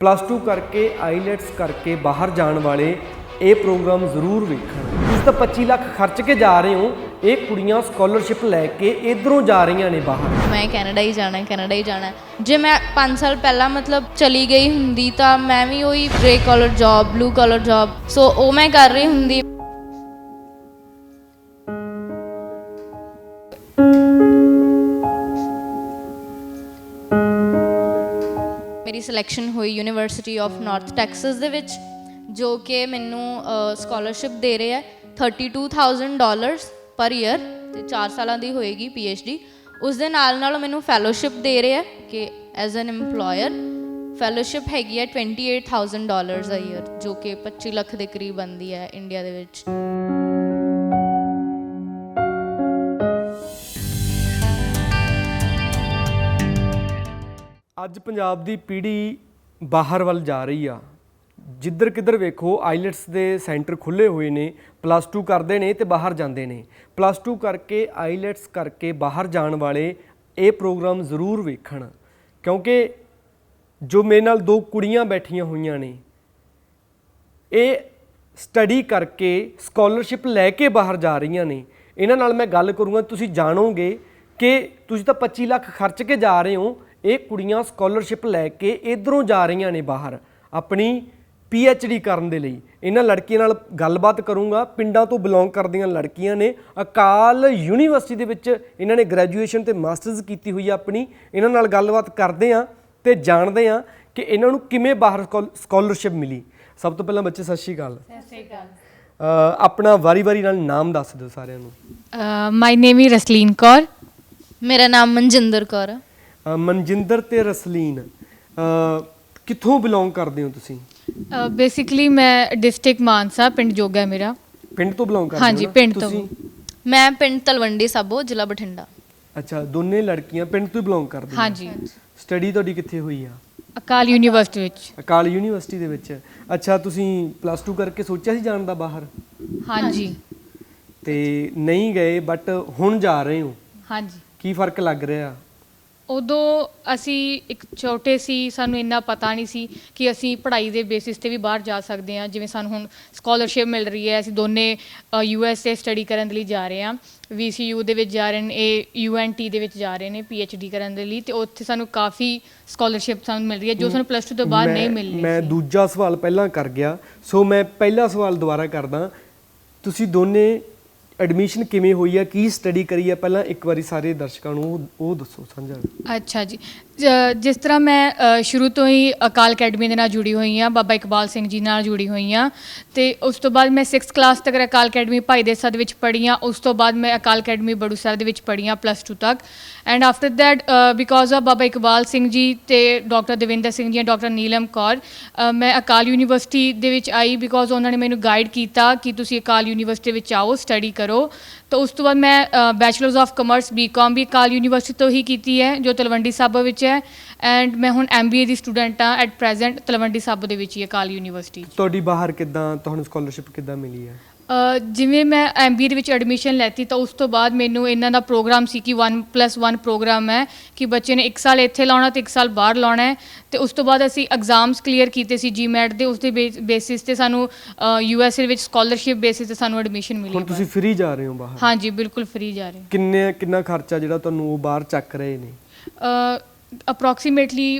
+2 करके आईलैट्स करके बाहर जाने वाले ये प्रोग्राम जरूर वेखण। तुसीं तां 25 लाख खर्च के जा रहे हो, ये कुड़ियां स्कॉलरशिप लैके इधरों जा रही ने बाहर। मैं कैनेडा ही जाना है, कैनेडा ही जाना है। जे मैं 5 साल पहला मतलब चली गई हुंदी तां मैं भी वही grey collar job, blue collar job so वो मैं कर रही हुंदी। मेरी सिलेक्शन हुई यूनिवर्सिटी ऑफ नॉर्थ टैक्सस ਦੇ ਵਿੱਚ ਜੋ ਕਿ ਮੈਨੂੰ ਸਕਾਲਰਸ਼ਿਪ ਦੇ ਰਿਹਾ $32,000 ਪਰ ਈਅਰ ਤੇ 4 ਸਾਲਾਂ ਦੀ ਹੋਏਗੀ PhD। ਉਸ ਦੇ ਨਾਲ ਮੈਨੂੰ ਫੈਲੋਸ਼ਿਪ ਦੇ ਰਿਹਾ ਕਿ ਐਜ਼ ਐਨ EMPLOYER ਫੈਲੋਸ਼ਿਪ ਹੈਗੀ ਹੈ $28,000 ਆ ਈਅਰ ਜੋ ਕਿ 25 ਲੱਖ ਦੇ ਕਰੀਬ ਬਣਦੀ ਹੈ ਇੰਡੀਆ ਦੇ ਵਿੱਚ। ਅੱਜ ਪੰਜਾਬ ਦੀ ਪੀੜ੍ਹੀ ਬਾਹਰ ਵੱਲ ਜਾ ਰਹੀ ਆ। ਜਿੱਧਰ ਕਿੱਧਰ ਵੇਖੋ ਆਈਲੈਟਸ ਦੇ ਸੈਂਟਰ ਖੁੱਲ੍ਹੇ ਹੋਏ ਨੇ, +2 ਕਰਦੇ ਨੇ ਤੇ ਬਾਹਰ ਜਾਂਦੇ ਨੇ। +2 ਕਰਕੇ ਆਈਲੈਟਸ ਕਰਕੇ ਬਾਹਰ ਜਾਣ ਵਾਲੇ ਇਹ ਪ੍ਰੋਗਰਾਮ ਜ਼ਰੂਰ ਵੇਖਣ, ਕਿਉਂਕਿ ਜੋ ਮੇਰੇ ਨਾਲ 2 ਕੁੜੀਆਂ ਬੈਠੀਆਂ ਹੋਈਆਂ ਨੇ ਇਹ ਸਟੱਡੀ ਕਰਕੇ ਸਕਾਲਰਸ਼ਿਪ ਲੈ ਕੇ ਬਾਹਰ ਜਾ ਰਹੀਆਂ ਨੇ। ਇਹਨਾਂ ਨਾਲ ਮੈਂ ਗੱਲ ਕਰੂੰਗਾ, ਤੁਸੀਂ ਜਾਣੋਗੇ ਕਿ ਤੁਸੀਂ ਤਾਂ 25 ਲੱਖ ਖਰਚ ਕੇ ਜਾ ਰਹੇ ਹੋ, ਇਹ ਕੁੜੀਆਂ ਸਕਾਲਰਸ਼ਿਪ ਲੈ ਕੇ ਇਧਰੋਂ ਜਾ ਰਹੀਆਂ ਨੇ ਬਾਹਰ ਆਪਣੀ PhD ਕਰਨ ਦੇ ਲਈ। ਇਹਨਾਂ ਲੜਕੀਆਂ ਨਾਲ ਗੱਲਬਾਤ ਕਰੂੰਗਾ, ਪਿੰਡਾਂ ਤੋਂ ਬਿਲੋਂਗ ਕਰਦੀਆਂ ਲੜਕੀਆਂ ਨੇ, ਅਕਾਲ ਯੂਨੀਵਰਸਿਟੀ ਦੇ ਵਿੱਚ ਇਹਨਾਂ ਨੇ ਗ੍ਰੈਜੂਏਸ਼ਨ ਤੇ ਮਾਸਟਰਸ ਕੀਤੀ ਹੋਈ ਆ ਆਪਣੀ। ਇਹਨਾਂ ਨਾਲ ਗੱਲਬਾਤ ਕਰਦੇ ਹਾਂ ਤੇ ਜਾਣਦੇ ਹਾਂ ਕਿ ਇਹਨਾਂ ਨੂੰ ਕਿਵੇਂ ਬਾਹਰ ਸਕਾਲਰਸ਼ਿਪ ਮਿਲੀ। ਸਭ ਤੋਂ ਪਹਿਲਾਂ ਬੱਚੇ ਸਤਿ ਸ਼੍ਰੀ ਅਕਾਲ। ਸਤਿ ਸ਼੍ਰੀ ਅਕਾਲ। ਆਪਣਾ ਵਾਰੀ-ਵਾਰੀ ਨਾਲ ਨਾਮ ਦੱਸ ਦਿਓ ਸਾਰਿਆਂ ਨੂੰ। ਮਾਈ ਨੇਮ ਇਜ਼ ਰਸਲੀਨ ਕੌਰ। ਮੇਰਾ ਨਾਮ ਮਨਜਿੰਦਰ ਕੌਰ ਆ। ਮਨਜਿੰਦਰ ਤੇ ਰਸਲੀਨ ਕਿੱਥੋਂ ਬਿਲੋਂਗ ਕਰਦੇ ਹੋ ਤੁਸੀਂ? ਬੇਸਿਕਲੀ ਮੈਂ ਡਿਸਟ੍ਰਿਕਟ ਮਾਨਸਾ, ਪਿੰਡ ਜੋਗਾ ਹੈ ਮੇਰਾ। ਪਿੰਡ ਤੋਂ ਬਿਲੋਂਗ ਕਰਦੇ ਹੋ? ਹਾਂਜੀ, ਪਿੰਡ ਤੋਂ। ਮੈਂ ਪਿੰਡ ਤਲਵੰਡੀ ਸਾਬੋ, ਜ਼ਿਲ੍ਹਾ ਬਠਿੰਡਾ। ਅੱਛਾ, ਦੋਨੇ ਲੜਕੀਆਂ ਪਿੰਡ ਤੋਂ ਬਿਲੋਂਗ ਕਰਦੀਆਂ? ਹਾਂਜੀ। ਸਟੱਡੀ ਤੁਹਾਡੀ ਕਿੱਥੇ ਹੋਈ ਆ? ਅਕਾਲ ਯੂਨੀਵਰਸਿਟੀ ਵਿੱਚ। ਅਕਾਲ ਯੂਨੀਵਰਸਿਟੀ ਦੇ ਵਿੱਚ। ਅੱਛਾ, ਤੁਸੀਂ +2 ਕਰਕੇ ਸੋਚਿਆ ਸੀ ਜਾਣ ਦਾ ਬਾਹਰ? ਹਾਂਜੀ। ਤੇ ਨਹੀਂ ਗਏ ਬਟ ਹੁਣ ਜਾ ਰਹੇ ਹੋ? ਹਾਂਜੀ। ਕੀ ਫਰਕ ਲੱਗ ਰਿਹਾ? ਉਦੋਂ ਅਸੀਂ ਇੱਕ ਛੋਟੇ ਸੀ, ਸਾਨੂੰ ਇੰਨਾ ਪਤਾ ਨਹੀਂ ਸੀ ਕਿ ਅਸੀਂ ਪੜ੍ਹਾਈ ਦੇ ਬੇਸਿਸ 'ਤੇ ਵੀ ਬਾਹਰ ਜਾ ਸਕਦੇ ਹਾਂ। ਜਿਵੇਂ ਸਾਨੂੰ ਹੁਣ ਸਕਾਲਰਸ਼ਿਪ ਮਿਲ ਰਹੀ ਹੈ, ਅਸੀਂ ਦੋਨੇ USA ਸਟੱਡੀ ਕਰਨ ਦੇ ਲਈ ਜਾ ਰਹੇ ਹਾਂ। VCU ਦੇ ਵਿੱਚ ਜਾ ਰਹੇ ਨੇ, ਇਹ UNT ਦੇ ਵਿੱਚ ਜਾ ਰਹੇ ਨੇ PhD ਕਰਨ ਦੇ ਲਈ, ਅਤੇ ਉੱਥੇ ਸਾਨੂੰ ਕਾਫੀ ਸਕਾਲਰਸ਼ਿਪ ਸਾਨੂੰ ਮਿਲ ਰਹੀ ਹੈ ਜੋ ਸਾਨੂੰ +2 ਤੋਂ ਬਾਅਦ ਨਹੀਂ ਮਿਲਣੀ। ਮੈਂ ਦੂਜਾ ਸਵਾਲ ਪਹਿਲਾਂ ਕਰ ਗਿਆ, ਸੋ ਮੈਂ ਪਹਿਲਾ ਸਵਾਲ ਦੁਬਾਰਾ ਕਰਦਾ। ਤੁਸੀਂ ਦੋਨੇ ਐਡਮਿਸ਼ਨ ਕਿਵੇਂ ਹੋਈ ਹੈ, ਕੀ ਸਟੱਡੀ ਕਰੀ ਹੈ, ਪਹਿਲਾਂ ਇੱਕ ਵਾਰੀ ਸਾਰੇ ਦਰਸ਼ਕਾਂ ਨੂੰ ਉਹ ਦੱਸੋ ਸਾਂਝਾ। ਅੱਛਾ ਜੀ, ਜਿਸ ਤਰ੍ਹਾਂ ਮੈਂ ਸ਼ੁਰੂ ਤੋਂ ਹੀ ਅਕਾਲ ਅਕੈਡਮੀ ਦੇ ਨਾਲ ਜੁੜੀ ਹੋਈ ਹਾਂ, ਬਾਬਾ ਇਕਬਾਲ ਸਿੰਘ ਜੀ ਨਾਲ ਜੁੜੀ ਹੋਈ ਹਾਂ। ਅਤੇ ਉਸ ਤੋਂ ਬਾਅਦ ਮੈਂ 6th ਕਲਾਸ ਤੱਕ ਅਕਾਲ ਅਕੈਡਮੀ ਭਾਈ ਦੇਸਾ ਦੇ ਵਿੱਚ ਪੜ੍ਹੀ ਹਾਂ। ਉਸ ਤੋਂ ਬਾਅਦ ਮੈਂ ਅਕਾਲ ਅਕੈਡਮੀ ਬੜੂਸਰ ਦੇ ਵਿੱਚ ਪੜ੍ਹੀ ਹਾਂ +2 ਤੱਕ। And after that because of Baba Iqbal Singh ji ਅਤੇ ਡਾਕਟਰ ਦਵਿੰਦਰ ਸਿੰਘ ਜੀ, ਡਾਕਟਰ ਨੀਲਮ ਕੌਰ, ਮੈਂ ਅਕਾਲ ਯੂਨੀਵਰਸਿਟੀ ਦੇ ਵਿੱਚ ਆਈ ਬਿਕੋਜ਼ ਉਹਨਾਂ ਨੇ ਮੈਨੂੰ ਗਾਈਡ ਕੀਤਾ ਕਿ ਤੁਸੀਂ ਅਕਾਲ ਯੂਨੀਵਰਸਿਟੀ ਵਿੱਚ ਆਓ, ਸਟੱਡੀ ਕਰੋ। ਤਾਂ ਉਸ ਤੋਂ ਬਾਅਦ ਮੈਂ ਬੈਚਲਰਸ ਆਫ ਕਮਰਸ BCom ਵੀ ਅਕਾਲ ਯੂਨੀਵਰਸਿਟੀ ਤੋਂ ਹੀ ਕੀਤੀ ਹੈ ਜੋ ਤਲਵੰਡੀ ਸਾਬੋ ਵਿੱਚ ਹੈ। ਐਂਡ ਮੈਂ ਹੁਣ MBA ਦੀ ਸਟੂਡੈਂਟ ਹਾਂ ਐਟ ਪ੍ਰੈਜ਼ੈਂਟ ਤਲਵੰਡੀ ਸਾਬੋ ਦੇ ਵਿੱਚ ਹੀ ਅਕਾਲ ਯੂਨੀਵਰਸਿਟੀ। ਤੁਹਾਡੀ ਬਾਹਰ ਕਿੱਦਾਂ ਤੁਹਾਨੂੰ ਸਕਾਲਰਸ਼ਿਪ ਕਿੱਦਾਂ ਮਿਲੀ ਹੈ? ਜਿਵੇਂ ਮੈਂ MBA ਦੇ ਵਿੱਚ ਐਡਮਿਸ਼ਨ ਲੈਤੀ ਤਾਂ ਉਸ ਤੋਂ ਬਾਅਦ ਮੈਨੂੰ ਇਹਨਾਂ ਦਾ ਪ੍ਰੋਗਰਾਮ ਸੀ ਕਿ 1+1 ਪ੍ਰੋਗਰਾਮ ਹੈ ਕਿ ਬੱਚੇ ਨੇ 1 ਸਾਲ ਇੱਥੇ ਲਾਉਣਾ ਅਤੇ 1 ਸਾਲ ਬਾਹਰ ਲਾਉਣਾ ਹੈ। ਅਤੇ ਉਸ ਤੋਂ ਬਾਅਦ ਅਸੀਂ ਐਗਜ਼ਾਮਸ ਕਲੀਅਰ ਕੀਤੇ ਸੀ GMAT ਦੇ, ਉਸ ਦੇ ਬੇਸਿਸ 'ਤੇ ਸਾਨੂੰ USA ਵਿੱਚ ਸਕਾਲਰਸ਼ਿਪ ਬੇਸਿਸ 'ਤੇ ਸਾਨੂੰ ਐਡਮਿਸ਼ਨ ਮਿਲੀ। ਹੁਣ ਤੁਸੀਂ ਫ੍ਰੀ ਜਾ ਰਹੇ ਹੋ ਬਾਹਰ? ਹਾਂਜੀ, ਬਿਲਕੁਲ ਫ੍ਰੀ ਜਾ ਰਹੇ। ਕਿੰਨਾ ਖਰਚਾ ਜਿਹੜਾ ਤੁਹਾਨੂੰ ਉਹ ਬਾਹਰ ਚੱਕ ਰਹੇ ਨੇ? ਅਪਰੋਕਸੀਮੇਟਲੀ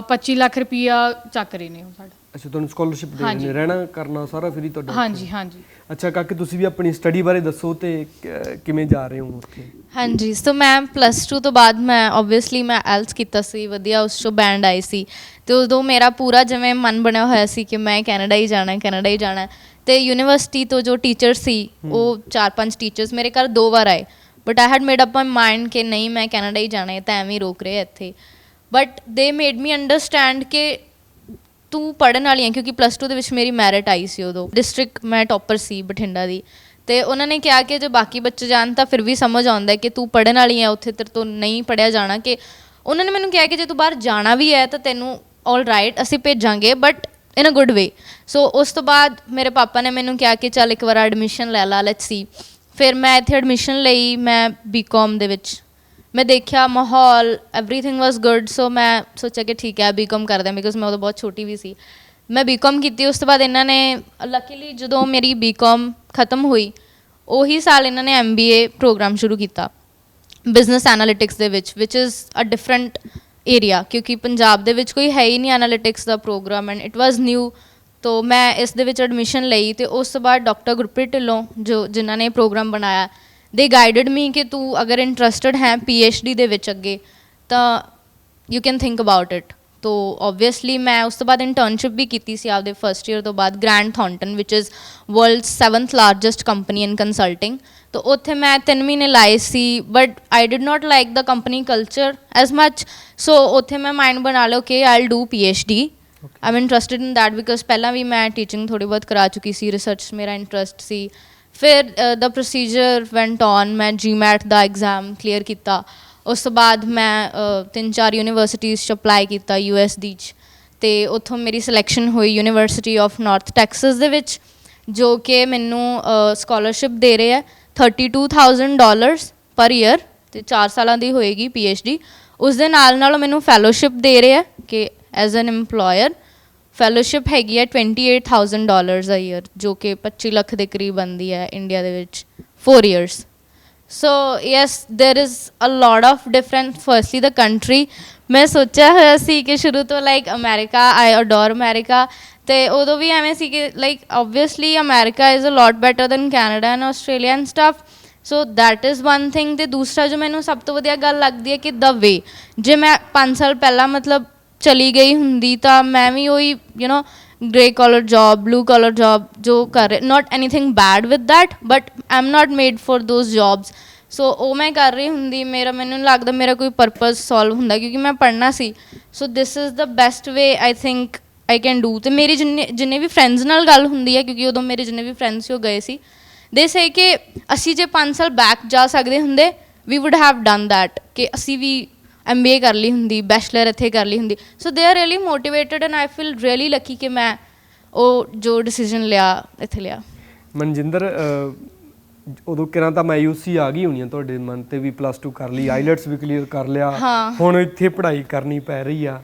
25 ਲੱਖ ਰੁਪਈਆ ਚੱਕ ਰਹੇ ਨੇ ਉਹ ਸਾਡਾ। ਅੱਛਾ, ਤੁਹਾਨੂੰ ਸਕਾਲਰਸ਼ਿਪ ਦੇ ਰਹੇ ਨੇ, ਰਹਿਣਾ ਕਰਨਾ ਸਾਰਾ ਫ੍ਰੀ ਤੁਹਾਡਾ? ਹਾਂਜੀ ਹਾਂਜੀ। ਅੱਛਾ ਕਾਕੇ, ਤੁਸੀਂ ਵੀ ਆਪਣੀ ਸਟੱਡੀ ਬਾਰੇ ਦੱਸੋ ਤੇ ਕਿਵੇਂ ਜਾ ਰਹੇ ਹੋ ਉੱਥੇ? ਹਾਂਜੀ, ਸੋ ਮੈਂ +2 ਤੋਂ ਬਾਅਦ ਮੈਂ ਓਬਵੀਅਸਲੀ ਮੈਂ IELTS ਕੀਤਾ ਸੀ, ਵਧੀਆ ਉਸ 'ਚੋਂ ਬੈਂਡ ਆਈ ਸੀ। ਅਤੇ ਉਦੋਂ ਮੇਰਾ ਪੂਰਾ ਜਿਵੇਂ ਮਨ ਬਣਿਆ ਹੋਇਆ ਸੀ ਕਿ ਮੈਂ ਕੈਨੇਡਾ ਹੀ ਜਾਣਾ, ਕੈਨੇਡਾ ਹੀ ਜਾਣਾ। ਅਤੇ ਯੂਨੀਵਰਸਿਟੀ ਤੋਂ ਜੋ ਟੀਚਰ ਸੀ ਉਹ 4-5 ਟੀਚਰਸ ਮੇਰੇ ਘਰ 2 ਵਾਰ ਆਏ, but I had made up my mind ਕਿ ਨਹੀਂ ਮੈਂ ਕੈਨੇਡਾ ਹੀ ਜਾਣਾ ਹੈ, ਤਾਂ ਐਵੇਂ ਹੀ ਰੋਕ ਰਹੇ ਇੱਥੇ। ਬਟ ਦੇ ਮੇਡ ਮੀ ਅੰਡਰਸਟੈਂਡ ਕਿ ਤੂੰ ਪੜ੍ਹਨ ਵਾਲੀ ਹੈ, ਕਿਉਂਕਿ +2 ਦੇ ਵਿੱਚ ਮੇਰੀ ਮੈਰਿਟ ਆਈ ਸੀ ਉਦੋਂ, ਡਿਸਟ੍ਰਿਕਟ ਮੈਂ ਟੋਪਰ ਸੀ ਬਠਿੰਡਾ ਦੀ। ਅਤੇ ਉਹਨਾਂ ਨੇ ਕਿਹਾ ਕਿ ਜੇ ਬਾਕੀ ਬੱਚੇ ਜਾਣ ਤਾਂ ਫਿਰ ਵੀ ਸਮਝ ਆਉਂਦਾ ਕਿ ਤੂੰ ਪੜ੍ਹਨ ਵਾਲੀ ਹੈ, ਉੱਥੇ ਤੇਰੇ ਤੋਂ ਨਹੀਂ ਪੜ੍ਹਿਆ ਜਾਣਾ। ਕਿ ਉਹਨਾਂ ਨੇ ਮੈਨੂੰ ਕਿਹਾ ਕਿ ਜੇ ਤੂੰ ਬਾਹਰ ਜਾਣਾ ਵੀ ਹੈ ਤਾਂ ਤੈਨੂੰ ਆਲ ਰਾਈਟ ਅਸੀਂ ਭੇਜਾਂਗੇ, ਬਟ ਇਨ ਅ ਗੁੱਡ ਵੇ। ਸੋ ਉਸ ਤੋਂ ਬਾਅਦ ਮੇਰੇ ਪਾਪਾ ਨੇ ਮੈਨੂੰ ਕਿਹਾ ਕਿ ਚੱਲ ਇੱਕ ਵਾਰ ਐਡਮਿਸ਼ਨ ਲੈ ਲਾ, ਲੈਟਸ ਸੀ। ਫਿਰ ਮੈਂ ਇੱਥੇ ਐਡਮਿਸ਼ਨ ਲਈ, ਮੈਂ BCom ਦੇ ਵਿੱਚ ਮੈਂ ਦੇਖਿਆ ਮਾਹੌਲ ਐਵਰੀਥਿੰਗ ਵਾਸ ਗੁੱਡ, ਸੋ ਮੈਂ ਸੋਚਿਆ ਕਿ ਠੀਕ ਹੈ ਬੀਕਾਮ ਕਰਦੇ ਹਾਂ, ਬਿਕੋਜ਼ ਮੈਂ ਉਦੋਂ ਬਹੁਤ ਛੋਟੀ ਵੀ ਸੀ। ਮੈਂ ਬੀਕਾਮ ਕੀਤੀ। ਉਸ ਤੋਂ ਬਾਅਦ ਇਹਨਾਂ ਨੇ ਲੱਕੀਲੀ ਜਦੋਂ ਮੇਰੀ ਬੀਕਾਮ ਖਤਮ ਹੋਈ ਉਹੀ ਸਾਲ ਇਹਨਾਂ ਨੇ MBA ਪ੍ਰੋਗਰਾਮ ਸ਼ੁਰੂ ਕੀਤਾ ਬਿਜ਼ਨਸ ਐਨਾਲਿਟਿਕਸ ਦੇ ਵਿੱਚ, ਵਿਚ ਇਜ਼ ਅ ਡਿਫਰੈਂਟ ਏਰੀਆ, ਕਿਉਂਕਿ ਪੰਜਾਬ ਦੇ ਵਿੱਚ ਕੋਈ ਹੈ ਹੀ ਨਹੀਂ ਐਨਾਲਿਟਿਕਸ ਦਾ program and it was new. ਤੋ ਮੈਂ ਇਸ ਦੇ ਵਿੱਚ ਐਡਮਿਸ਼ਨ ਲਈ ਅਤੇ ਉਸ ਤੋਂ ਬਾਅਦ ਡਾਕਟਰ ਗੁਰਪ੍ਰੀਤ ਢਿੱਲੋਂ ਜਿਨ੍ਹਾਂ ਨੇ ਪ੍ਰੋਗਰਾਮ ਬਣਾਇਆ, ਦੇ ਗਾਈਡਡ ਮੀ ਕਿ ਤੂੰ ਅਗਰ ਇੰਟਰਸਟਡ ਹੈ PhD ਦੇ ਵਿੱਚ ਅੱਗੇ ਤਾਂ you can think about it. ਤੋ ਓਬਵੀਅਸਲੀ ਮੈਂ ਉਸ ਤੋਂ ਬਾਅਦ ਇੰਟਰਨਸ਼ਿਪ ਵੀ ਕੀਤੀ ਸੀ ਆਪਦੇ ਫਸਟ ਈਅਰ ਤੋਂ ਬਾਅਦ Grant Thornton, which is world's 7th largest company in consulting. ਤੋ ਉੱਥੇ ਮੈਂ 3 ਮਹੀਨੇ ਲਾਏ ਸੀ, but I did not like the company culture as much, so ਉੱਥੇ ਮੈਂ ਮਾਈਂਡ ਬਣਾ ਲਿਆ ਕਿ I will do PhD। I am interested in that because ਪਹਿਲਾਂ ਵੀ ਮੈਂ ਟੀਚਿੰਗ ਥੋੜ੍ਹੀ ਬਹੁਤ ਕਰਾ ਚੁੱਕੀ ਸੀ, ਰਿਸਰਚ 'ਚ ਮੇਰਾ ਇੰਟਰਸਟ ਸੀ। ਫਿਰ ਦ ਪ੍ਰੋਸੀਜਰ ਵੈਂਟ ਔਨ, ਮੈਂ GMAT ਦਾ ਐਗਜ਼ਾਮ ਕਲੀਅਰ ਕੀਤਾ। ਉਸ ਤੋਂ ਬਾਅਦ ਮੈਂ 3-4 ਯੂਨੀਵਰਸਿਟੀਜ਼ 'ਚ ਅਪਲਾਈ ਕੀਤਾ US ਦੀ 'ਚ, ਅਤੇ ਉੱਥੋਂ ਮੇਰੀ ਸਿਲੈਕਸ਼ਨ ਹੋਈ ਯੂਨੀਵਰਸਿਟੀ ਆਫ ਨਾਰਥ ਟੈਕਸਸ ਦੇ ਵਿੱਚ, ਜੋ ਕਿ ਮੈਨੂੰ ਸਕੋਲਰਸ਼ਿਪ ਦੇ ਰਹੇ ਹੈ $32,000 ਪਰ ਈਅਰ, ਅਤੇ 4 ਸਾਲਾਂ ਦੀ ਹੋਏਗੀ PhD। ਉਸ ਦੇ ਨਾਲ ਉਹ ਮੈਨੂੰ ਫੈਲੋਸ਼ਿਪ ਦੇ ਰਹੇ ਹੈ ਕਿ ਐਜ਼ ਐਨ ਇੰਪਲੋਇਰ ਫੈਲੋਸ਼ਿਪ ਹੈਗੀ ਹੈ $28,000 a ਈਅਰ, ਜੋ ਕਿ 25 ਲੱਖ ਦੇ ਕਰੀਬ ਬਣਦੀ ਹੈ ਇੰਡੀਆ ਦੇ ਵਿੱਚ 4 years। So yes there is a lot of different. Firstly the country, ਮੈਂ ਸੋਚਿਆ ਹੋਇਆ ਸੀ ਕਿ ਸ਼ੁਰੂ ਤੋਂ like America, I adore America, ਅਤੇ ਉਦੋਂ ਵੀ ਐਵੇਂ ਸੀ ਕਿ like obviously America is a lot better than Canada and Australia and stuff. So that is one thing. ਅਤੇ ਦੂਸਰਾ ਜੋ ਮੈਨੂੰ ਸਭ ਤੋਂ ਵਧੀਆ ਗੱਲ ਲੱਗਦੀ ਹੈ ਕਿ ਦ ਵੇ, ਜੇ ਮੈਂ 5 ਸਾਲ ਪਹਿਲਾਂ ਮਤਲਬ ਚਲੀ ਗਈ ਹੁੰਦੀ ਤਾਂ ਮੈਂ ਵੀ ਉਹੀ grey collar job, blue collar job ਜੋ ਕਰ ਰਹੇ, not anything bad with that, but I am not made for those jobs. So ਉਹ ਮੈਂ ਕਰ ਰਹੀ ਹੁੰਦੀ, ਮੈਨੂੰ ਨਹੀਂ ਲੱਗਦਾ ਮੇਰਾ ਕੋਈ ਪਰਪਜ਼ ਸੋਲਵ ਹੁੰਦਾ, ਕਿਉਂਕਿ ਮੈਂ ਪੜ੍ਹਨਾ ਸੀ। So this is the best way I think I can do. ਅਤੇ ਮੇਰੀ ਜਿੰਨੇ ਵੀ ਫਰੈਂਡਸ ਨਾਲ ਗੱਲ ਹੁੰਦੀ ਹੈ, ਕਿਉਂਕਿ ਉਦੋਂ ਮੇਰੇ ਜਿੰਨੇ ਵੀ ਫਰੈਂਡਸ ਸੀ ਉਹ ਗਏ ਸੀ, ਦੇ ਸੇ ਕਿ ਅਸੀਂ ਜੇ 5 ਸਾਲ ਬੈਕ ਜਾ ਸਕਦੇ ਹੁੰਦੇ, ਵੀ ਵੁੱਡ ਹੈਵ ਡਨ ਦੈਟ, ਕਿ ਅਸੀਂ ਵੀ MBA ਕਰ ਲਈ ਹੁੰਦੀ, ਬੈਚਲਰ ਇੱਥੇ ਕਰ ਲਈ ਹੁੰਦੀ। So they are really motivated and I feel really lucky ਕਿ ਮੈਂ ਉਹ ਜੋ ਡਿਸੀਜ਼ਨ ਲਿਆ ਇੱਥੇ ਲਿਆ। ਮਨਜਿੰਦਰ, ਉਦੋਂ ਕਿਰਾਂ ਤਾਂ ਮਾਯੂਸੀ ਆ ਗਈ ਹੋਣੀ ਆ ਤੁਹਾਡੇ ਮਨ 'ਤੇ ਵੀ, +2 ਕਰ ਲਈ, ਆਈਲੈਟਸ ਵੀ ਕਲੀਅਰ ਕਰ ਲਿਆ, ਹੁਣ ਇੱਥੇ ਪੜ੍ਹਾਈ ਕਰਨੀ ਪੈ ਰਹੀ ਆ,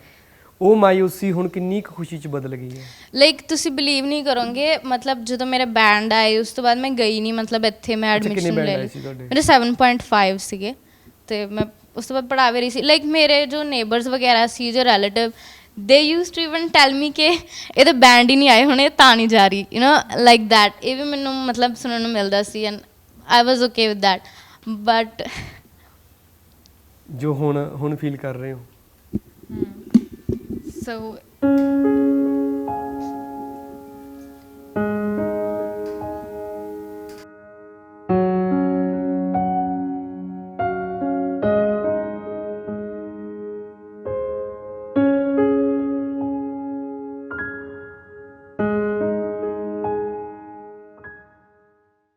ਉਹ ਮਾਯੂਸੀ ਹੁਣ ਕਿੰਨੀ ਕੁ ਖੁਸ਼ੀ 'ਚ ਬਦਲ ਗਈ ਹੈ? ਲਾਈਕ ਤੁਸੀਂ ਬਿਲੀਵ ਨਹੀਂ ਕਰੋਗੇ, ਮਤਲਬ ਜਦੋਂ ਮੇਰੇ ਬੈਂਡ ਆਏ ਉਸ ਤੋਂ ਬਾਅਦ ਮੈਂ ਗਈ ਨਹੀਂ, ਮਤਲਬ ਇੱਥੇ ਮੈਂ ਐਡਮਿਸ਼ਨ ਲੈ ਲਈ। ਮੇਰੇ 7.5 ਸੀਗੇ, ਅਤੇ ਮੈਂ ਉਸ ਤੋਂ ਬਾਅਦ ਪੜ੍ਹਾ ਵੀ ਰਹੀ ਸੀ। ਲਾਈਕ ਮੇਰੇ ਜੋ ਨੇਬਰਸ ਵਗੈਰਾ ਸੀ, ਜੋ ਰਿਲੇਟਿਵ, ਦੇ ਯੂਜ਼ ਟੂ ਇਵਨ ਟੈਲ ਮੀ ਕਿ ਇਹਦੇ ਬੈਂਡ ਹੀ ਨਹੀਂ ਆਏ ਹੁਣ, ਇਹ ਤਾਂ ਨਹੀਂ ਜਾ ਰਹੀ, ਲਾਈਕ ਦੈਟ। ਇਹ ਵੀ ਮੈਨੂੰ ਮਤਲਬ ਸੁਣਨ ਨੂੰ ਮਿਲਦਾ ਸੀ and I was okay with that. But ਜੋ ਹੁਣ ਫੀਲ ਕਰ ਰਹੇ ਹੋ? ਸੋ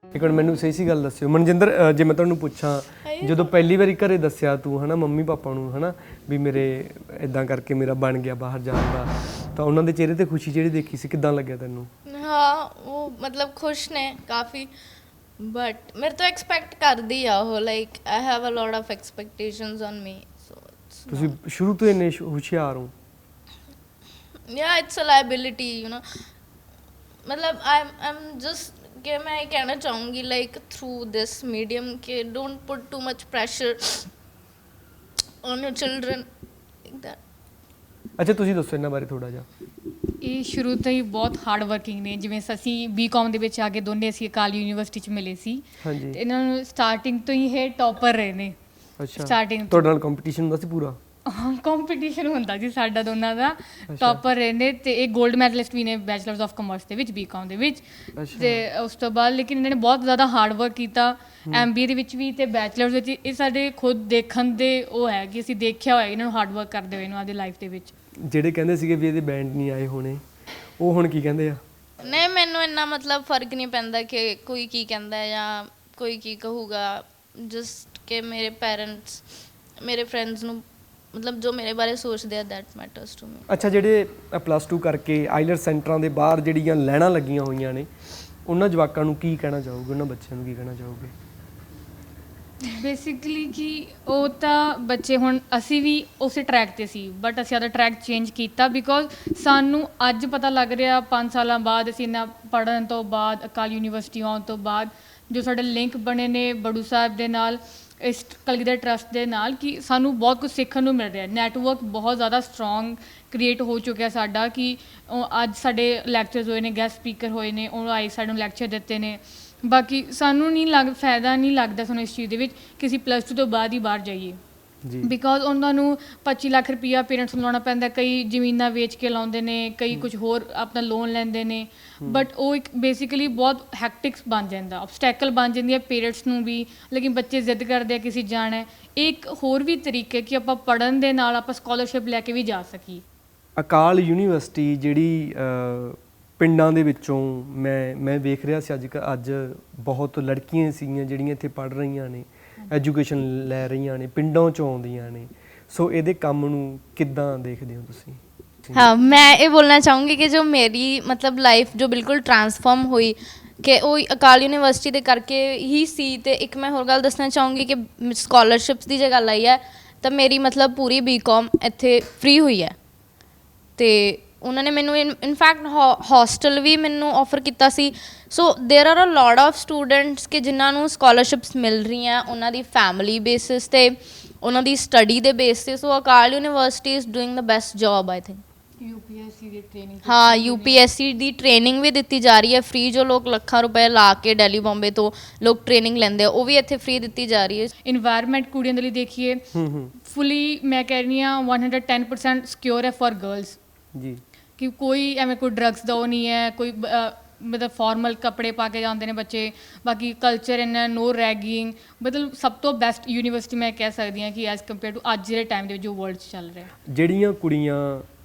ਇੱਕ ਮਿੰਟ, ਮੈਨੂੰ ਸਹੀ ਗੱਲ ਦੱਸਿਓ ਮਨਜਿੰਦਰ, ਜੇ ਮੈਂ ਤੁਹਾਨੂੰ ਪੁੱਛਾਂ, ਜਦੋਂ ਪਹਿਲੀ ਵਾਰੀ ਘਰੇ ਦੱਸਿਆ ਤੂੰ ਮੰਮੀ ਪਾਪਾ ਨੂੰ ਵੀ ਮੇਰੇ ਇੱਦਾਂ ਕਰਕੇ ਮੇਰਾ ਬਣ ਗਿਆ ਬਾਹਰ ਜਾਣ ਦਾ, ਤਾਂ ਉਹਨਾਂ ਦੇ ਚਿਹਰੇ 'ਤੇ ਖੁਸ਼ੀ ਜਿਹੜੀ ਦੇਖੀ ਸੀ, ਕਿੱਦਾਂ ਲੱਗਿਆ ਤੈਨੂੰ? ਹਾਂ, ਉਹ ਮਤਲਬ ਖੁਸ਼ ਨੇ ਕਾਫੀ, ਬਟ ਮੇਰੇ ਤੋਂ ਐਕਸਪੈਕਟ ਕਰਦੀ ਆ ਉਹ, like I have a lot of expectations on me. So ਤੁਸੀਂ ਸ਼ੁਰੂ ਤੋਂ ਇੰਨੇ ਹੁਸ਼ਿਆਰ ਹੋ? ਯਾ ਇਟਸ ਅ ਲਾਇਬਿਲਿਟੀ, ਮਤਲਬ ਆਈ ਐਮ ਜਸਟ ਕਿ ਮੈਂ ਇਹ ਕਹਿਣਾ ਚਾਹੂੰਗੀ ਲਾਈਕ ਥਰੂ ਦਿਸ ਮੀਡੀਅਮ ਕਿ don't put too much pressure on your children like that. अच्छा, ਤੁਸੀਂ ਦੱਸੋ ਇਹਨਾਂ ਬਾਰੇ ਥੋੜਾ ਜਿਹਾ। ਇਹ ਸ਼ੁਰੂ ਤੋਂ ਹੀ ਬਹੁਤ ਹਾਰਡ ਵਰਕਿੰਗ ਨੇ। ਜਿਵੇਂ ਅਸੀਂ BCom ਦੇ ਵਿੱਚ ਆ ਕੇ ਦੋਨੇ ਅਸੀਂ ਅਕਾਲ ਯੂਨੀਵਰਸਿਟੀ 'ਚ ਮਿਲੇ ਸੀ, ਹਾਂਜੀ, ਤੇ ਇਹਨਾਂ ਨੂੰ ਸਟਾਰਟਿੰਗ ਤੋਂ ਹੀ ਇਹ ਟੌਪਰ ਰਹੇ ਨੇ। ਅੱਛਾ, ਸਟਾਰਟਿੰਗ ਤੁਹਾਡੇ ਨਾਲ ਕੰਪੀਟੀਸ਼ਨ ਹੁੰਦਾ ਸੀ ਪੂਰਾ? ਹਾਂ, ਕੰਪੀਟੀਸ਼ਨ ਹੁੰਦਾ ਜੀ ਸਾਡਾ ਦੋਨਾਂ ਦਾ। ਟੌਪਰ ਰਹੇ ਨੇ, ਤੇ ਇਹ 골ਡ ਮੈਡਲਿਸਟ ਵੀ ਨੇ ਬੈਚਲਰਸ ਆਫ ਕਮਰਸ ਦੇ ਵਿੱਚ, BCom ਦੇ ਵਿੱਚ। ਤੇ ਉਸ ਤੋਂ ਬਾਅਦ ਲੇਕਿਨ ਇਹਨਾਂ ਨੇ ਬਹੁਤ ਜ਼ਿਆਦਾ ਹਾਰਡ ਵਰਕ ਕੀਤਾ MBA ਦੇ ਵਿੱਚ ਵੀ ਤੇ ਬੈਚਲਰਸ ਵਿੱਚ। ਇਹ ਸਾਡੇ ਖੁਦ ਦੇਖਣ ਦੇ ਉਹ ਹੈ ਕਿ ਅਸੀਂ ਦੇਖਿਆ ਹੋਇਆ ਇਹਨਾਂ ਨੂੰ ਹਾਰਡ ਵਰਕ ਕਰਦੇ ਹੋਏ ਨੂੰ ਆਪਦੀ ਲਾਈਫ ਦੇ ਵਿੱਚ। ਜਿਹੜੇ ਕਹਿੰਦੇ ਸੀਗੇ ਵੀ ਇਹਦੇ ਬੈਂਡ ਨਹੀਂ ਆਏ ਹੋਣੇ, ਉਹ ਹੁਣ ਕੀ ਕਹਿੰਦੇ ਆ? ਨਹੀਂ, ਮੈਨੂੰ ਇੰਨਾ ਮਤਲਬ ਫਰਕ ਨਹੀਂ ਪੈਂਦਾ ਕਿ ਕੋਈ ਕੀ ਕਹਿੰਦਾ ਜਾਂ ਕੋਈ ਕੀ ਕਹੂਗਾ। ਜਸਟ ਕਿ ਮੇਰੇ ਪੈਰੈਂਟਸ, ਮੇਰੇ ਫਰੈਂਡਸ ਨੂੰ ਮਤਲਬ ਜੋ ਮੇਰੇ ਬਾਰੇ ਸੋਚਦੇ ਆ, ਦੈਟ ਮੈਟਰਸ ਟੂ ਮੀ। ਅੱਛਾ, ਜਿਹੜੇ +2 ਕਰਕੇ ਆਈਲੈਟਸ ਸੈਂਟਰਾਂ ਦੇ ਬਾਹਰ ਜਿਹੜੀਆਂ ਲਾਈਨਾਂ ਲੱਗੀਆਂ ਹੋਈਆਂ ਨੇ, ਉਹਨਾਂ ਜਵਾਕਾਂ ਨੂੰ ਕੀ ਕਹਿਣਾ ਚਾਹੋਗੇ, ਉਹਨਾਂ ਬੱਚਿਆਂ ਨੂੰ ਕੀ ਕਹਿਣਾ ਚਾਹੋਗੇ? ਬੇਸਿਕਲੀ ਕਿ ਉਹ ਤਾਂ ਬੱਚੇ ਹੁਣ ਅਸੀਂ ਵੀ ਉਸੇ ਟਰੈਕ ਤੇ ਸੀ ਬਟ ਅਸੀਂ ਆਪਦਾ ਟਰੈਕ ਚੇਂਜ ਕੀਤਾ ਬਿਕੋਜ਼ ਸਾਨੂੰ ਅੱਜ ਪਤਾ ਲੱਗ ਰਿਹਾ 5 ਸਾਲਾਂ ਬਾਅਦ ਅਸੀਂ ਇੰਨਾ ਪੜ੍ਹਨ ਤੋਂ ਬਾਅਦ ਅਕਾਲ ਯੂਨੀਵਰਸਿਟੀ ਆਉਣ ਤੋਂ ਬਾਅਦ ਜੋ ਸਾਡੇ ਲਿੰਕ ਬਣੇ ਨੇ ਬੜੂ ਸਾਹਿਬ ਦੇ ਨਾਲ ਇਸ ਕਲਗੀਧਰ ਟਰਸਟ ਦੇ ਨਾਲ ਕਿ ਸਾਨੂੰ ਬਹੁਤ ਕੁਝ ਸਿੱਖਣ ਨੂੰ ਮਿਲ ਰਿਹਾ ਨੈਟਵਰਕ ਬਹੁਤ ਜ਼ਿਆਦਾ ਸਟਰੋਂਗ ਕ੍ਰੀਏਟ ਹੋ ਚੁੱਕਿਆ ਸਾਡਾ ਕਿ ਉਹ ਅੱਜ ਸਾਡੇ ਲੈਕਚਰਸ ਹੋਏ ਨੇ ਗੈਸਟ ਸਪੀਕਰ ਹੋਏ ਨੇ ਉਹ ਆਏ ਸਾਨੂੰ ਲੈਕਚਰ ਦਿੱਤੇ ਨੇ ਬਾਕੀ ਸਾਨੂੰ ਨਹੀਂ ਫਾਇਦਾ ਨਹੀਂ ਲੱਗਦਾ ਸਾਨੂੰ ਇਸ ਚੀਜ਼ ਦੇ ਵਿੱਚ ਕਿ ਅਸੀਂ +2 ਤੋਂ ਬਾਅਦ ਹੀ ਬਾਹਰ ਜਾਈਏ ਜੀ ਬਿਕੋਜ਼ ਉਹਨਾਂ ਨੂੰ 25 ਲੱਖ ਰੁਪਈਆ ਪੇਰੈਂਟਸ ਨੂੰ ਲਾਉਣਾ ਪੈਂਦਾ ਕਈ ਜ਼ਮੀਨਾਂ ਵੇਚ ਕੇ ਲਾਉਂਦੇ ਨੇ ਕਈ ਕੁਝ ਹੋਰ ਆਪਣਾ ਲੋਨ ਲੈਂਦੇ ਨੇ ਬਟ ਉਹ ਇੱਕ ਬੇਸਿਕਲੀ ਬਹੁਤ ਹੈਕਟਿਕਸ ਬਣ ਜਾਂਦਾ ਆਬਸਟੈਕਲ ਬਣ ਜਾਂਦੀ ਹੈ ਪੇਰੈਂਟਸ ਨੂੰ ਵੀ ਲੇਕਿਨ ਬੱਚੇ ਜ਼ਿੱਦ ਕਰਦੇ ਆ ਕਿ ਅਸੀਂ ਜਾਣਾ ਇਹ ਇੱਕ ਹੋਰ ਵੀ ਤਰੀਕੇ ਕਿ ਆਪਾਂ ਪੜ੍ਹਨ ਦੇ ਨਾਲ ਆਪਾਂ ਸਕਾਲਰਸ਼ਿਪ ਲੈ ਕੇ ਵੀ ਜਾ ਸਕੀਏ ਅਕਾਲ ਯੂਨੀਵਰਸਿਟੀ ਜਿਹੜੀ ਪਿੰਡਾਂ ਦੇ ਵਿੱਚੋਂ ਮੈਂ ਵੇਖ ਰਿਹਾ ਸੀ ਅੱਜ ਬਹੁਤ ਲੜਕੀਆਂ ਸੀਗੀਆਂ ਜਿਹੜੀਆਂ ਇੱਥੇ ਪੜ੍ਹ ਰਹੀਆਂ ਨੇ ਐਜੂਕੇਸ਼ਨ ਲੈ ਰਹੀਆਂ ਨੇ ਪਿੰਡਾਂ ਚੋਂ ਆਉਂਦੀਆਂ ਨੇ ਸੋ ਇਹਦੇ ਕੰਮ ਨੂੰ ਕਿੱਦਾਂ ਦੇਖਦੇ ਹੋ ਤੁਸੀਂ हाँ मैं ये बोलना चाहूँगी कि जो मेरी मतलब लाइफ जो बिल्कुल ट्रांसफॉर्म हुई कि वो अकाल यूनिवर्सिटी ਦੇ ਕਰਕੇ ਹੀ ਸੀ ਤੇ ਇੱਕ ਮੈਂ ਹੋਰ ਗੱਲ ਦੱਸਣਾ ਚਾਹੂੰਗੀ ਕਿ ਸਕਾਲਰਸ਼ਿਪਸ ਦੀ ਜੇ ਗੱਲ ਆਈ ਹੈ ਤਾਂ ਮੇਰੀ ਮਤਲਬ ਪੂਰੀ ਬੀਕਾਮ ਇੱਥੇ ਫ੍ਰੀ ਹੋਈ ਹੈ ਤੇ ਉਹਨਾਂ ਨੇ ਮੈਨੂੰ ਇਨਫੈਕਟ ਹੋਸਟਲ ਵੀ ਮੈਨੂੰ ਆਫਰ ਕੀਤਾ ਸੀ so there are a lot of students ਕਿ ਜਿਨ੍ਹਾਂ ਨੂੰ ਸਕਾਲਰਸ਼ਿਪਸ ਮਿਲ ਰਹੀਆਂ ਉਹਨਾਂ ਦੀ ਫੈਮਿਲੀ ਬੇਸਿਸ 'ਤੇ ਉਹਨਾਂ ਦੀ ਸਟੱਡੀ ਦੇ ਬੇਸ 'ਤੇ so Akal University is doing the best job I think UPSC ਦੀ ਟ੍ਰੇਨਿੰਗ ਹਾਂ ਯੂਪੀਐਸਸੀ ਦੀ ਟ੍ਰੇਨਿੰਗ ਵੀ ਦਿੱਤੀ ਜਾ ਰਹੀ ਹੈ ਫ੍ਰੀ ਜੋ ਲੋਕ ਲੱਖਾਂ ਰੁਪਏ ਲਾ ਕੇ ਦਿੱਲੀ ਬੰਬੇ ਤੋਂ ਲੋਕ ਟ੍ਰੇਨਿੰਗ ਲੈਂਦੇ ਆ ਉਹ ਵੀ ਇੱਥੇ ਫ੍ਰੀ ਦਿੱਤੀ ਜਾ ਰਹੀ ਹੈ ਇਨਵਾਇਰਨਮੈਂਟ ਕੁੜੀਆਂ ਦੇ ਲਈ ਦੇਖੀਏ ਫੁੱਲੀ ਮੈਂ ਕਹਿ ਰਹੀ ਹਾਂ 110% ਸਿਕਿਉਰ ਹੈ ਫॉर ਗਰਲਸ ਜੀ ਕਿ ਕੋਈ ਐਵੇਂ ਕੋਈ ਡਰੱਗਸ ਦਾ ਉਹ ਨਹੀਂ ਹੈ ਕੋਈ ਮਤਲਬ ਫਾਰਮਲ ਕੱਪੜੇ ਪਾ ਕੇ ਜਾਂਦੇ ਨੇ ਬੱਚੇ ਬਾਕੀ ਕਲਚਰ ਇੰਨਾ ਨੋ ਰੈਗਿੰਗ ਮਤਲਬ ਸਭ ਤੋਂ ਬੈਸਟ ਯੂਨੀਵਰਸਿਟੀ ਮੈਂ ਕਹਿ ਸਕਦੀ ਹਾਂ ਕਿ ਐਜ਼ ਕੰਪੇਅਰ ਟੂ ਅੱਜ ਦੇ ਟਾਈਮ ਦੇ ਵਿੱਚ ਜੋ ਵਰਲਡ 'ਚ ਚੱਲ ਰਿਹਾ ਜਿਹੜੀਆਂ ਕੁੜੀਆਂ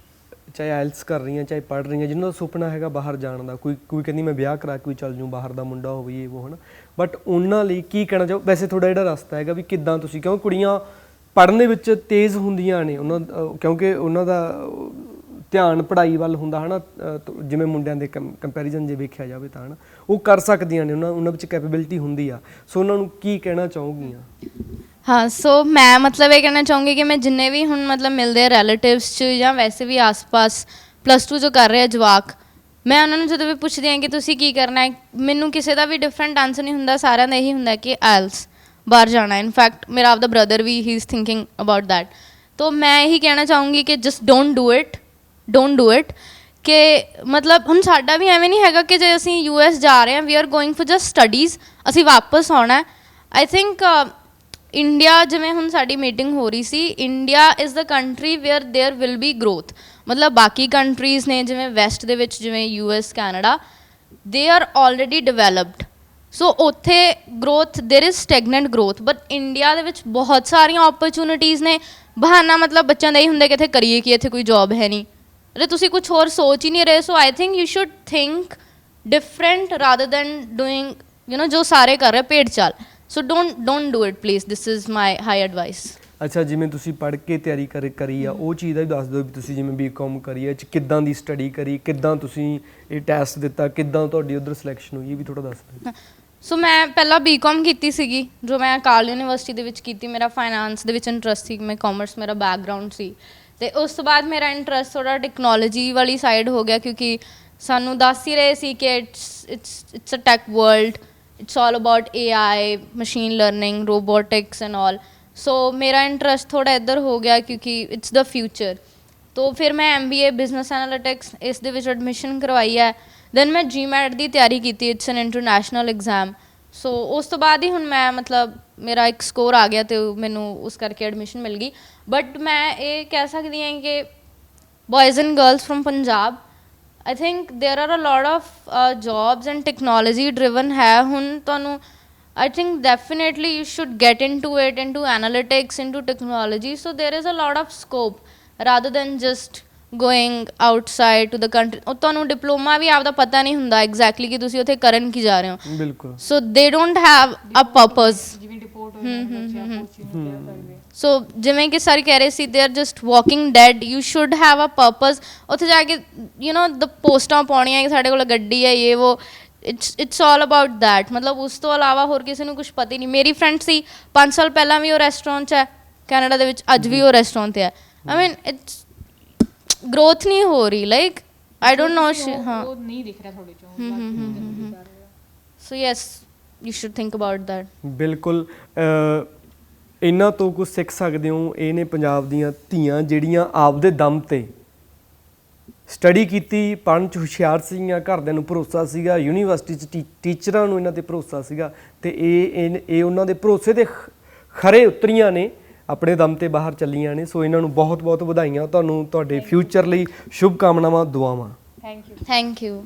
ਚਾਹੇ ਆਇਲਸ ਕਰ ਰਹੀਆਂ ਚਾਹੇ ਪੜ੍ਹ ਰਹੀਆਂ ਜਿਨ੍ਹਾਂ ਦਾ ਸੁਪਨਾ ਹੈਗਾ ਬਾਹਰ ਜਾਣ ਦਾ ਕੋਈ ਕਹਿੰਦੀ ਮੈਂ ਵਿਆਹ ਕਰਾ ਕੇ ਕੋਈ ਚੱਲ ਜੂੰ ਬਾਹਰ ਦਾ ਮੁੰਡਾ ਹੋਵੇ ਉਹ ਹੈ ਨਾ ਬਟ ਉਹਨਾਂ ਲਈ ਕੀ ਕਹਿਣਾ ਚਾਹੋ ਵੈਸੇ ਤੁਹਾਡਾ ਜਿਹੜਾ ਰਸਤਾ ਹੈਗਾ ਵੀ ਕਿੱਦਾਂ ਤੁਸੀਂ ਕਿਉਂ ਕੁੜੀਆਂ ਪੜ੍ਹਨ ਦੇ ਵਿੱਚ ਤੇਜ਼ ਹੁੰਦੀਆਂ ਨੇ ਕਿਉਂਕਿ ਉਹਨਾਂ ਦਾ ਧਿਆਨ ਪੜ੍ਹਾਈ ਵੱਲ ਹੁੰਦਾ ਹੈ ਨਾ ਜਿਵੇਂ ਮੁੰਡਿਆਂ ਦੇ ਕੰਪੈਰੀਜ਼ਨ ਜੇ ਵੇਖਿਆ ਜਾਵੇ ਤਾਂ ਹੈ ਨਾ ਉਹ ਕਰ ਸਕਦੀਆਂ ਨੇ ਉਹਨਾਂ ਵਿੱਚ ਕੈਪੇਬਿਲਿਟੀ ਹੁੰਦੀ ਆ ਸੋ ਉਹਨਾਂ ਨੂੰ ਕੀ ਕਹਿਣਾ ਚਾਹੋਗੀਆਂ ਹਾਂ ਸੋ ਮੈਂ ਮਤਲਬ ਇਹ ਕਹਿਣਾ ਚਾਹੂੰਗੀ ਕਿ ਮੈਂ ਜਿੰਨੇ ਵੀ ਹੁਣ ਮਤਲਬ ਮਿਲਦੇ ਆ ਰਿਲੇਟਿਵਸ 'ਚ ਜਾਂ ਵੈਸੇ ਵੀ ਆਸ-ਪਾਸ +2 ਜੋ ਕਰ ਰਿਹਾ ਜਵਾਕ ਮੈਂ ਉਹਨਾਂ ਨੂੰ ਜਦੋਂ ਵੀ ਪੁੱਛਦੀ ਹਾਂ ਕਿ ਤੁਸੀਂ ਕੀ ਕਰਨਾ ਹੈ ਮੈਨੂੰ ਕਿਸੇ ਦਾ ਵੀ ਡਿਫਰੈਂਟ ਆਨਸਰ ਨਹੀਂ ਹੁੰਦਾ ਸਾਰਿਆਂ ਦਾ ਇਹੀ ਹੁੰਦਾ ਕਿ ਆਇਲਸ ਬਾਹਰ ਜਾਣਾ ਇਨਫੈਕਟ ਮੇਰਾ ਆਪਦਾ ਬ੍ਰਦਰ ਵੀ ਹੀ ਇਜ਼ ਥਿੰਕਿੰਗ ਅਬਾਊਟ ਦੈਟ ਤੋ ਮੈਂ ਇਹੀ ਕਹਿਣਾ ਚਾਹੂੰਗੀ ਕਿ ਜਸਟ ਡੋਂਟ ਡੂ ਇਟ ਕਿ ਮਤਲਬ ਹੁਣ ਸਾਡਾ ਵੀ ਐਵੇਂ ਨਹੀਂ ਹੈਗਾ ਕਿ ਜੇ ਅਸੀਂ US ਜਾ ਰਹੇ ਹਾਂ we are going for just studies ਅਸੀਂ ਵਾਪਸ ਆਉਣਾ ਆਈ ਥਿੰਕ ਇੰਡੀਆ ਜਿਵੇਂ ਹੁਣ ਸਾਡੀ ਮੀਟਿੰਗ ਹੋ ਰਹੀ ਸੀ India is the country where there will be growth ਮਤਲਬ ਬਾਕੀ ਕੰਟਰੀਜ਼ ਨੇ ਜਿਵੇਂ ਵੈਸਟ ਦੇ ਵਿੱਚ ਜਿਵੇਂ US Canada they are already developed so ਉੱਥੇ growth there is stagnant growth but India ਦੇ ਵਿੱਚ ਬਹੁਤ ਸਾਰੀਆਂ ਓਪਰਚੁਨਿਟੀਜ਼ ਨੇ ਬਹਾਨਾ ਮਤਲਬ ਬੱਚਿਆਂ ਦਾ ਹੀ ਹੁੰਦਾ ਕਿ ਇੱਥੇ ਕਰੀਏ ਕਿ ਇੱਥੇ ਕੋਈ ਜੋਬ ਹੈ ਨਹੀਂ ਅਰੇ ਤੁਸੀਂ ਕੁਛ ਹੋਰ ਸੋਚ ਹੀ ਨਹੀਂ ਰਹੇ so I think you should think different rather than doing ਜੋ ਸਾਰੇ ਕਰ ਰਹੇ ਭੇਡ ਚਾਲ so don't do it please this is my high advice ਅੱਛਾ ਜਿਵੇਂ ਤੁਸੀਂ ਪੜ੍ਹ ਕੇ ਤਿਆਰੀ ਕਰੀ ਆ ਉਹ ਚੀਜ਼ ਦਾ ਵੀ ਦੱਸ ਦਿਓ ਵੀ ਤੁਸੀਂ ਜਿਵੇਂ ਬੀਕਾਮ ਕਰੀ ਆ ਕਿੱਦਾਂ ਦੀ ਸਟੱਡੀ ਕਰੀ ਕਿੱਦਾਂ ਤੁਸੀਂ ਇਹ ਟੈਸਟ ਦਿੱਤਾ ਕਿੱਦਾਂ ਤੁਹਾਡੀ ਉੱਧਰ ਸਿਲੈਕਸ਼ਨ ਹੋਈ ਇਹ ਵੀ ਥੋੜ੍ਹਾ ਦੱਸ ਦਿਓ ਸੋ ਮੈਂ ਪਹਿਲਾਂ ਬੀਕਾਮ ਕੀਤੀ ਸੀਗੀ ਜੋ ਮੈਂ ਅਕਾਲ ਯੂਨੀਵਰਸਿਟੀ ਦੇ ਵਿੱਚ ਕੀਤੀ ਮੇਰਾ ਫਾਈਨਾਂਸ ਦੇ ਵਿੱਚ ਇੰਟਰਸਟ ਸੀ ਮੈਂ ਕਾਮਰਸ ਮੇਰਾ ਬੈਕਗਰਾਊਂਡ ਸੀ ਅਤੇ ਉਸ ਤੋਂ ਬਾਅਦ ਮੇਰਾ ਇੰਟਰਸਟ ਥੋੜ੍ਹਾ ਟੈਕਨੋਲੋਜੀ ਵਾਲੀ ਸਾਈਡ ਹੋ ਗਿਆ ਕਿਉਂਕਿ ਸਾਨੂੰ ਦੱਸ ਹੀ ਰਹੇ ਸੀ ਕਿ it's a tech world it's all about AI machine learning robotics and all so ਮੇਰਾ ਇੰਟਰਸਟ ਥੋੜ੍ਹਾ ਇੱਧਰ ਹੋ ਗਿਆ ਕਿਉਂਕਿ ਇਟਸ ਦ ਫਿਊਚਰ ਤੋ ਫਿਰ ਮੈਂ MBA ਬਿਜ਼ਨਸ ਐਨਾਲਿਟਿਕਸ ਇਸ ਦੇ ਵਿੱਚ ਐਡਮਿਸ਼ਨ ਕਰਵਾਈ ਹੈ ਦੈਨ ਮੈਂ GMAT ਦੀ ਤਿਆਰੀ ਕੀਤੀ ਇਟਸ ਐਨ ਇੰਟਰਨੈਸ਼ਨਲ ਐਗਜ਼ਾਮ ਸੋ ਉਸ ਤੋਂ ਬਾਅਦ ਹੀ ਹੁਣ ਮੈਂ ਮਤਲਬ ਮੇਰਾ ਇੱਕ ਸਕੋਰ ਆ ਗਿਆ ਅਤੇ ਮੈਨੂੰ ਉਸ ਕਰਕੇ ਐਡਮਿਸ਼ਨ ਮਿਲ ਗਈ ਬਟ ਮੈਂ ਇਹ ਕਹਿ ਸਕਦੀ ਹਾਂ ਕਿ boys and girls from Punjab I think there are a lot of jobs and technology driven ਹੈ ਹੁਣ ਤੁਹਾਨੂੰ I think definitely you should get into it, into analytics, into technology. So there is a lot of scope rather than just going outside to the country. ਉਹ ਤੁਹਾਨੂੰ diploma ਵੀ ਆਪਦਾ ਪਤਾ ਨਹੀਂ ਹੁੰਦਾ exactly ਕਿ ਤੁਸੀਂ ਉੱਥੇ ਕਰਨ ਕੀ ਜਾ ਰਹੇ ਹੋ ਬਿਲਕੁਲ so they don't have a purpose ਜਿਵੇਂ ਰਿਪੋਰਟ ਹੋਇਆ ਸੋ ਜਿਵੇਂ ਕਿ ਸਰ ਕਹਿ ਰਹੇ ਸੀ they are just walking dead you should have a purpose ਉੱਥੇ ਜਾ ਕੇ ਦ ਪੋਸਟਾਂ ਪਾਉਣੀਆਂ ਕਿ ਸਾਡੇ ਕੋਲ ਗੱਡੀ ਹੈ ਇਹ ਉਹ ਇਟਸ ਆਲ ਅਬਾਊਟ ਦੈਟ, ਮਤਲਬ ਉਸ ਤੋਂ ਇਲਾਵਾ ਹੋਰ ਕਿਸੇ ਨੂੰ ਕੁਝ ਪਤਾ ਹੀ ਨਹੀਂ। ਮੇਰੀ ਫਰੈਂਡ ਸੀ 5 ਸਾਲ ਪਹਿਲਾਂ ਵੀ ਉਹ ਰੈਸਟੋਰੈਂਟ 'ਚ ਹੈ ਕੈਨੇਡਾ ਦੇ ਵਿੱਚ, ਅੱਜ ਵੀ ਉਹ ਰੈਸਟੋਰੈਂਟ 'ਤੇ ਹੈ। ਆਈ ਮੀਨ ਇਟਸ ਗਰੋਥ ਨਹੀਂ ਹੋ ਰਹੀ, ਲਾਈਕ ਆਈ ਡੋਂਟ ਨੋ। ਹਾਂ, ਉਹ ਨਹੀਂ ਦਿਖ ਰਿਹਾ ਤੁਹਾਡੇ ਚੋਂ। So yes, you should think about that. ਬਿਲਕੁਲ ਇਹਨਾਂ ਤੋਂ ਕੁਝ ਸਿੱਖ ਸਕਦੇ ਹੋ। ਇਹ ਨੇ ਪੰਜਾਬ ਦੀਆਂ ਧੀਆਂ ਜਿਹੜੀਆਂ ਆਪਦੇ ਦਮ ਤੇ ਸਟੱਡੀ ਕੀਤੀ, ਪੜ੍ਹਨ 'ਚ ਹੁਸ਼ਿਆਰ ਸੀਗੀਆਂ, ਘਰਦਿਆਂ ਨੂੰ ਭਰੋਸਾ ਸੀਗਾ, ਯੂਨੀਵਰਸਿਟੀ 'ਚ ਟੀਚਰਾਂ ਨੂੰ ਇਹਨਾਂ ਤੇ ਭਰੋਸਾ ਸੀਗਾ, ਤੇ ਇਹ ਉਹਨਾਂ ਦੇ ਭਰੋਸੇ ਦੇ ਖਰੇ ਉਤਰੀਆਂ ਨੇ, ਆਪਣੇ ਦਮ ਤੇ ਬਾਹਰ ਚੱਲੀਆਂ ਨੇ। ਸੋ ਇਹਨਾਂ ਨੂੰ ਬਹੁਤ ਬਹੁਤ ਵਧਾਈਆਂ ਤੁਹਾਨੂੰ, ਤੁਹਾਡੇ ਫਿਊਚਰ ਲਈ ਸ਼ੁਭ ਕਾਮਨਾਵਾਂ, ਦੁਆਵਾਂ। Thank you. Thank you.